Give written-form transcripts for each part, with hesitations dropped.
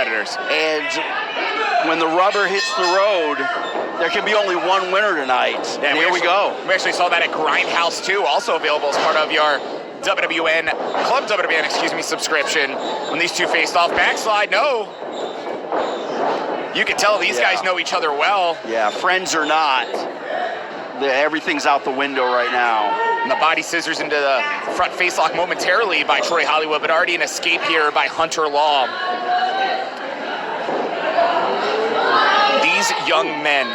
competitors. And when the rubber hits the road, there can be only one winner tonight. And here we go. We actually saw that at Grindhouse 2, also available as part of your WWN, Club WWN, subscription. When these two faced off, backslide, no. You can tell these guys know each other well. Yeah, friends or not, everything's out the window right now. And the body scissors into the front facelock momentarily by Troy Hollywood, but already an escape here by Hunter Law. These young men,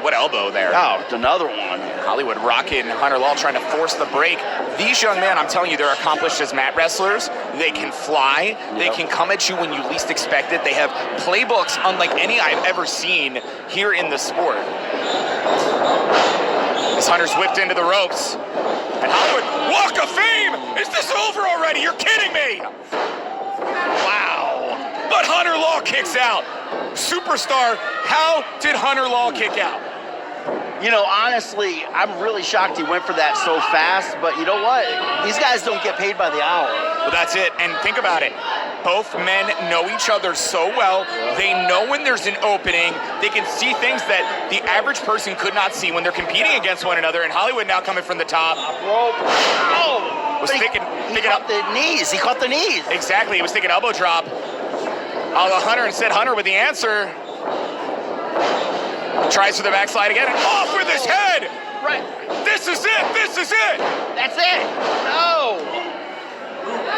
what elbow there? Oh, another one. Hollywood rocking Hunter Law, trying to force the break. These young men, I'm telling you, they're accomplished as mat wrestlers. They can fly. They can come at you when you least expect it. They have playbooks unlike any I've ever seen here in the sport. As Hunter's whipped into the ropes. And Hollywood, Walk of Fame! Is this over already? You're kidding me! Wow. But Hunter Law kicks out. Superstar, how did Hunter Law kick out? You know, honestly, I'm really shocked he went for that so fast, but you know what? These guys don't get paid by the hour. Well, that's it, and think about it. Both men know each other so well. They know when there's an opening. They can see things that the average person could not see when they're competing against one another, and Hollywood now coming from the top. Oh! Was thinking up the knees. He caught the knees. Exactly, he was thinking elbow drop. Although Hunter instead, Hunter with the answer. Tries for the backslide again and off with his head! Right. This is it! This is it! That's it! No!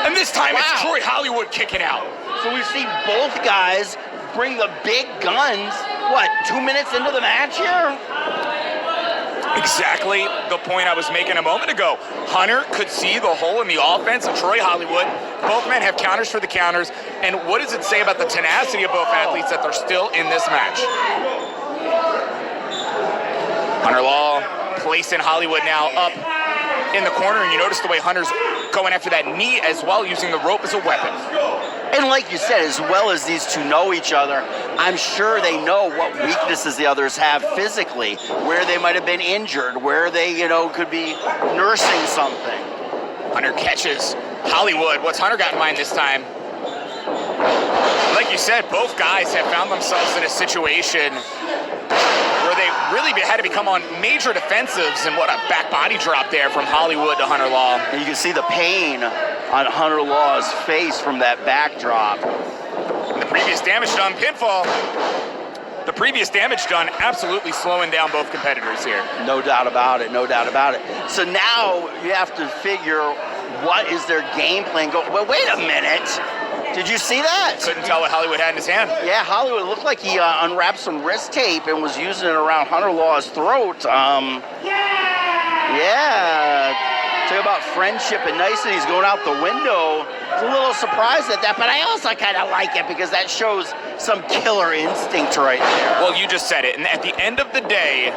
And this time it's Troy Hollywood kicking out. So we've seen both guys bring the big guns, 2 minutes into the match here? Exactly the point I was making a moment ago. Hunter could see the hole in the offense of Troy Hollywood. Both men have counters for the counters. And what does it say about the tenacity of both athletes that they're still in this match? Hunter Law placing Hollywood now up in the corner, and you notice the way Hunter's going after that knee as well, using the rope as a weapon. And like you said, as well as these two know each other, I'm sure they know what weaknesses the others have physically, where they might have been injured, where they, could be nursing something. Hunter catches Hollywood. What's Hunter got in mind this time? Like you said, both guys have found themselves in a situation where they really had to become on major defensives, and what a back body drop there from Hollywood to Hunter Law. And you can see the pain on Hunter Law's face from that backdrop. And the previous damage done, pinfall. The previous damage done, absolutely slowing down both competitors here. No doubt about it, no doubt about it. So now you have to figure, what is their game plan? Well, wait a minute. Did you see that? Couldn't tell what Hollywood had in his hand. Yeah, Hollywood looked like he unwrapped some wrist tape and was using it around Hunter Law's throat. Yeah. Talk about friendship and niceties going out the window. I was a little surprised at that, but I also kind of like it because that shows some killer instinct right there. Well, you just said it, and at the end of the day,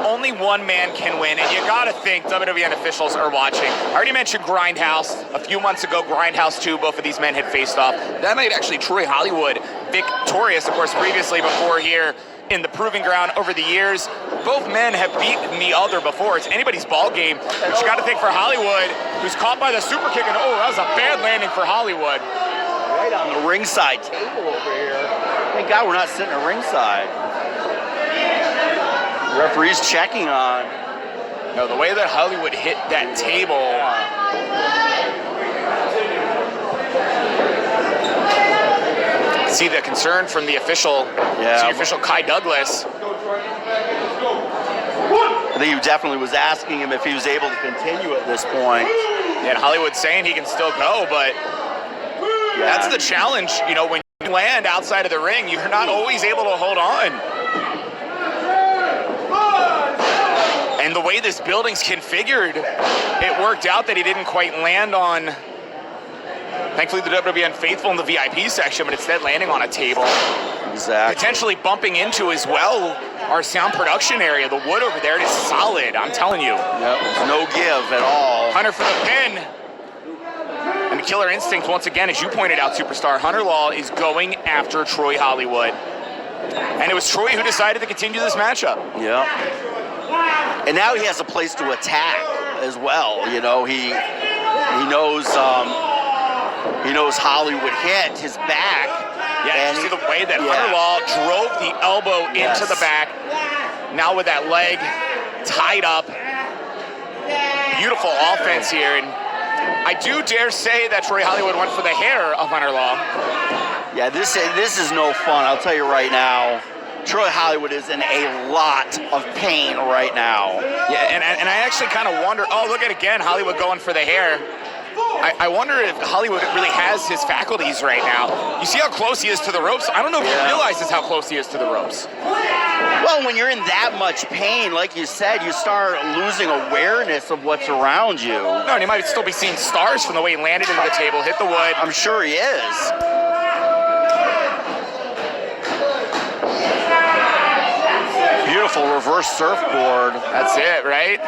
only one man can win, and you gotta think WWN officials are watching. I already mentioned Grindhouse. A few months ago, Grindhouse 2, both of these men had faced off. That made actually Troy Hollywood victorious, of course, previously before here in the Proving Ground over the years. Both men have beaten the other before. It's anybody's ball game, but you gotta think for Hollywood, who's caught by the super kick, and that was a bad landing for Hollywood. Right on the ringside table over here. Thank God we're not sitting at ringside. Referee's checking on. No, the way that Hollywood hit that table. See the concern from the official, senior official Kai Douglas. I think he definitely was asking him if he was able to continue at this point. And Hollywood saying he can still go, but that's the challenge. When you land outside of the ring, you're not always able to hold on. And the way this building's configured, it worked out that he didn't quite land on, thankfully, the WWN faithful in the VIP section, but instead landing on a table. Exactly. Potentially bumping into, as well, our sound production area. The wood over there, it is solid, I'm telling you. Yep, no give at all. Hunter for the pin. And the killer instinct, once again, as you pointed out, Superstar, Hunter Law is going after Troy Hollywood. And it was Troy who decided to continue this matchup. Yeah. And now he has a place to attack as well. He knows Hollywood hit his back, Yeah, And you see the way that Hunter Law drove the elbow into the back. Now with that leg tied up. Beautiful offense here. And I do dare say that Troy Hollywood went for the hair of Hunter Law. Yeah, this is no fun. I'll tell you right now. Troy Hollywood is in a lot of pain right now. Yeah, and I actually kind of wonder, oh, look at again, Hollywood going for the hair. I wonder if Hollywood really has his faculties right now. You see how close he is to the ropes? I don't know if he realizes how close he is to the ropes. Well, when you're in that much pain, like you said, you start losing awareness of what's around you. No, and he might still be seeing stars from the way he landed into the table, hit the wood. I'm sure he is. Beautiful reverse surfboard. That's it, right?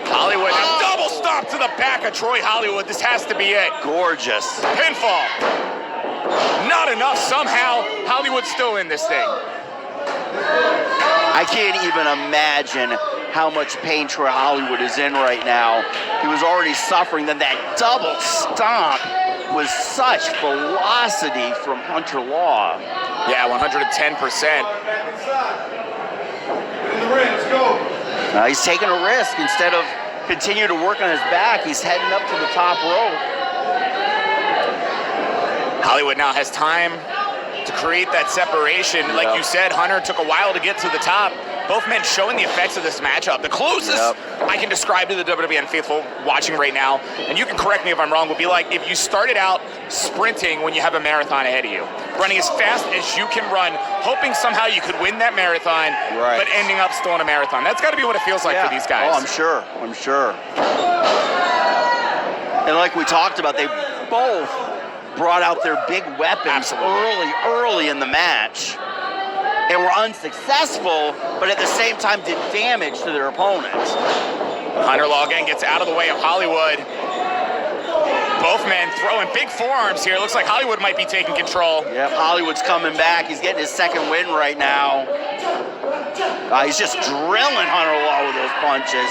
Hollywood, a double stop to the back of Troy Hollywood. This has to be it. Gorgeous. Pinfall. Not enough. Somehow, Hollywood's still in this thing. I can't even imagine how much pain Troy Hollywood is in right now. He was already suffering. Then that double stomp was such velocity from Hunter Law. Yeah, 110%. In the ring, let's go. He's taking a risk. Instead of continue to work on his back, he's heading up to the top rope. Hollywood now has time to create that separation. Like you said, Hunter took a while to get to the top. Both men showing the effects of this matchup. The closest I can describe to the WWN faithful watching right now, and you can correct me if I'm wrong, would be like if you started out sprinting when you have a marathon ahead of you, running as fast as you can run, hoping somehow you could win that marathon, but ending up still in a marathon. That's got to be what it feels like for these guys. Oh, I'm sure. And like we talked about, they both brought out their big weapons early in the match. And were unsuccessful, but at the same time did damage to their opponents. Hunter Law again gets out of the way of Hollywood. Both men throwing big forearms here. Looks like Hollywood might be taking control. Yep, Hollywood's coming back. He's getting his second win right now. He's just drilling Hunter Law with those punches.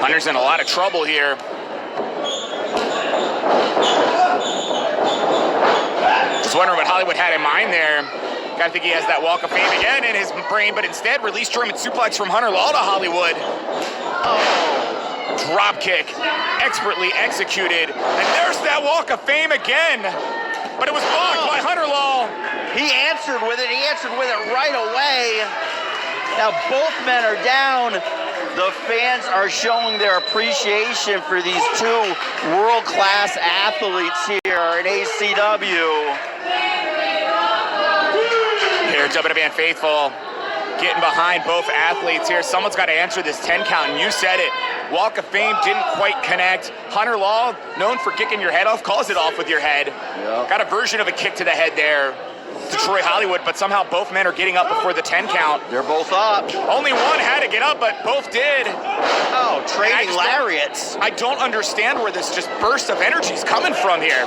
Hunter's in a lot of trouble here. Just wondering what Hollywood had in mind there. Gotta think he has that Walk of Fame again in his brain, but instead released German suplex from Hunter Law to Hollywood. Drop kick, expertly executed. And there's that Walk of Fame again. But it was blocked by Hunter Law. He answered with it. He answered with it right away. Now both men are down. The fans are showing their appreciation for these two world-class athletes here in ACW. Here, WWN faithful getting behind both athletes here. Someone's got to answer this 10 count, and you said it. Walk of Fame didn't quite connect. Hunter Law, known for kicking your head off, calls it off with your head. Got a version of a kick to the head there to Troy Hollywood, but somehow both men are getting up before the 10 count. They're both up. Only one had to get up, but both did. Oh, trading lariats. I don't understand where this just burst of energy is coming from here.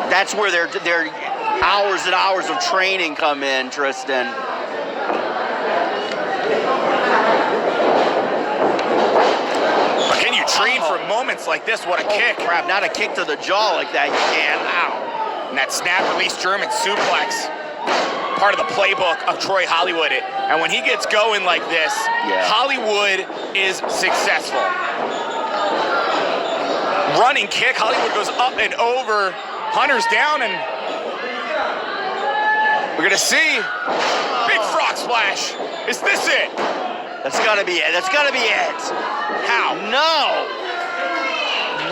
That's where their hours and hours of training come in, Tristan. But can you train for moments like this? What a kick. Crap, not a kick to the jaw like that, you can. Ow. And that snap release German suplex, part of the playbook of Troy Hollywood. And when he gets going like this, Hollywood is successful. Running kick, Hollywood goes up and over. Hunter's down, and we're gonna see big frog splash. Is this it? That's gotta be it. That's gotta be it. How? No.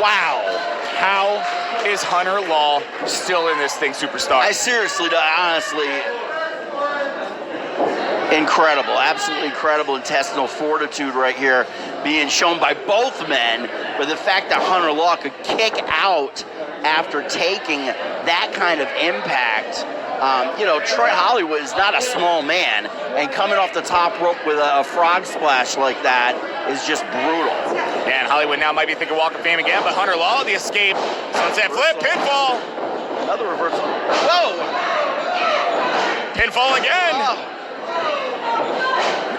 Wow. How is Hunter Law still in this thing, superstar? I seriously, honestly, incredible, absolutely incredible intestinal fortitude right here being shown by both men. But the fact that Hunter Law could kick out after taking that kind of impact, Troy Hollywood is not a small man, and coming off the top rope with a frog splash like that is just brutal. And Hollywood now might be thinking Walk of Fame again, but Hunter Law, the escape, sunset flip, pinfall. Another reversal. Whoa! Pinfall again.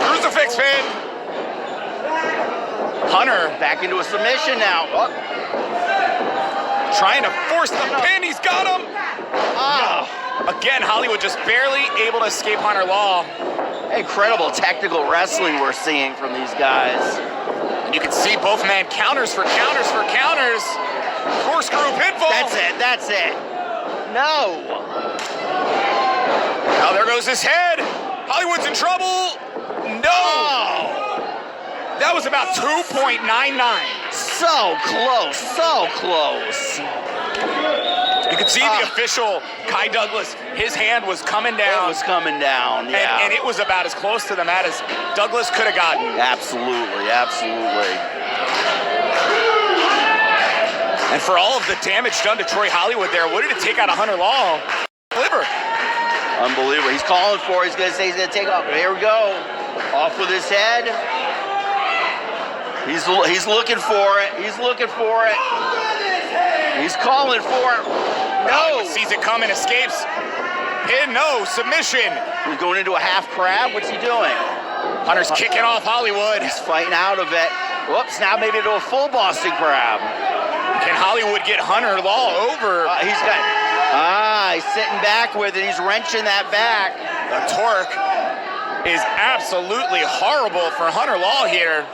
Crucifix pin. Hunter Back into a submission now. Oh. trying to force the pin. He's got him. Ah. Again, Hollywood just barely able to escape Hunter Law. Incredible technical wrestling we're seeing from these guys. You can see both men counters for counters for counters. Corkscrew pinfall. That's it. No. Now there goes his head. Hollywood's in trouble. No. Oh. That was about 2.99. So close, so close. You can see the official, Kai Douglas, his hand was coming down. It was coming down, yeah. And it was about as close to the mat as Douglas could have gotten. Absolutely, absolutely. And for all of the damage done to Troy Hollywood there, what did it take out of Hunter Law? Liver. Unbelievable. He's calling for it. He's going to say he's going to take off. Here we go. Off with his head. He's looking for it. He's looking for it. He's calling for it. No. Sees it coming, escapes. Pin, no, submission. He's going into a half crab. What's he doing? Hunter's kicking off Hollywood. He's fighting out of it. Whoops, now maybe into a full Boston crab. Can Hollywood get Hunter Law over? He's sitting back with it. He's wrenching that back. The torque is absolutely horrible for Hunter Law here.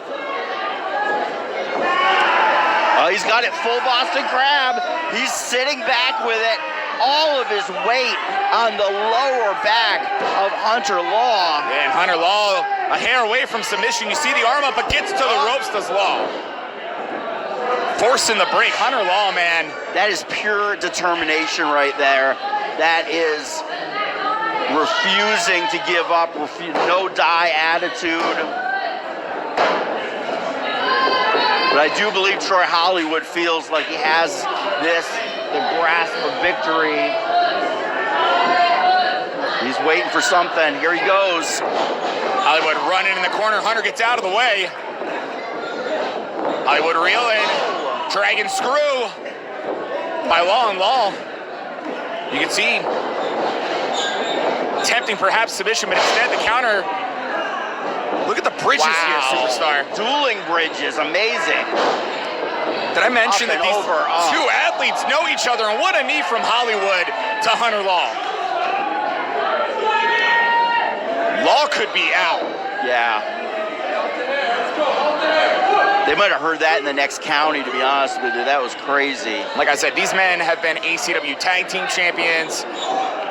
He's got it full Boston crab. He's sitting back with it. All of his weight on the lower back of Hunter Law. And Hunter Law a hair away from submission. You see the arm up, but gets to the ropes, does Law. Forcing the break. Hunter Law, man. That is pure determination right there. That is refusing to give up, no die attitude. But I do believe Troy Hollywood feels like he has the grasp of victory. He's waiting for something. Here he goes. Hollywood running in the corner. Hunter gets out of the way. Hollywood reeling. Dragon screw by Law and Law. You can see attempting perhaps submission, but instead the counter. Look at the bridges here, superstar. Dueling bridges, amazing. Did I mention that these over. two athletes know each other? And what a knee from Hollywood to Hunter Law. Law could be out. Yeah. They might have heard that in the next county, to be honest with you. That was crazy. Like I said, these men have been ACW Tag Team Champions.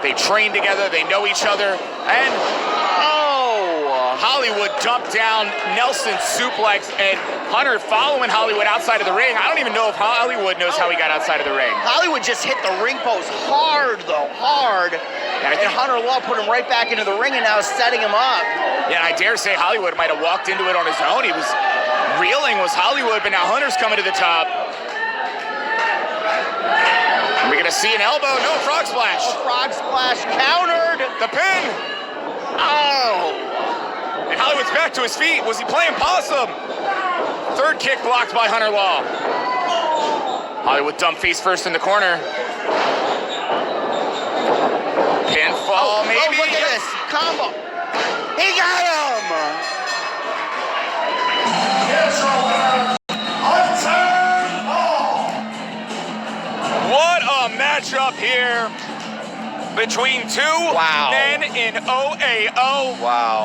They train together, they know each other, and Hollywood dumped down Nelson suplex, and Hunter following Hollywood outside of the ring. I don't even know if Hollywood knows how he got outside of the ring. Hollywood just hit the ring post hard, though, hard. And Hunter Law put him right back into the ring and now is setting him up. Yeah, and I dare say Hollywood might have walked into it on his own. He was reeling, was Hollywood, but now Hunter's coming to the top. Are we gonna see an elbow? No, frog splash. Frog splash countered. The pin. Oh. And Hollywood's back to his feet. Was he playing possum? Third kick blocked by Hunter Law. Hollywood dumped face first in the corner. Pinfall, maybe. Oh, look at this combo. He got him. What a matchup here between two men in OAO. Wow.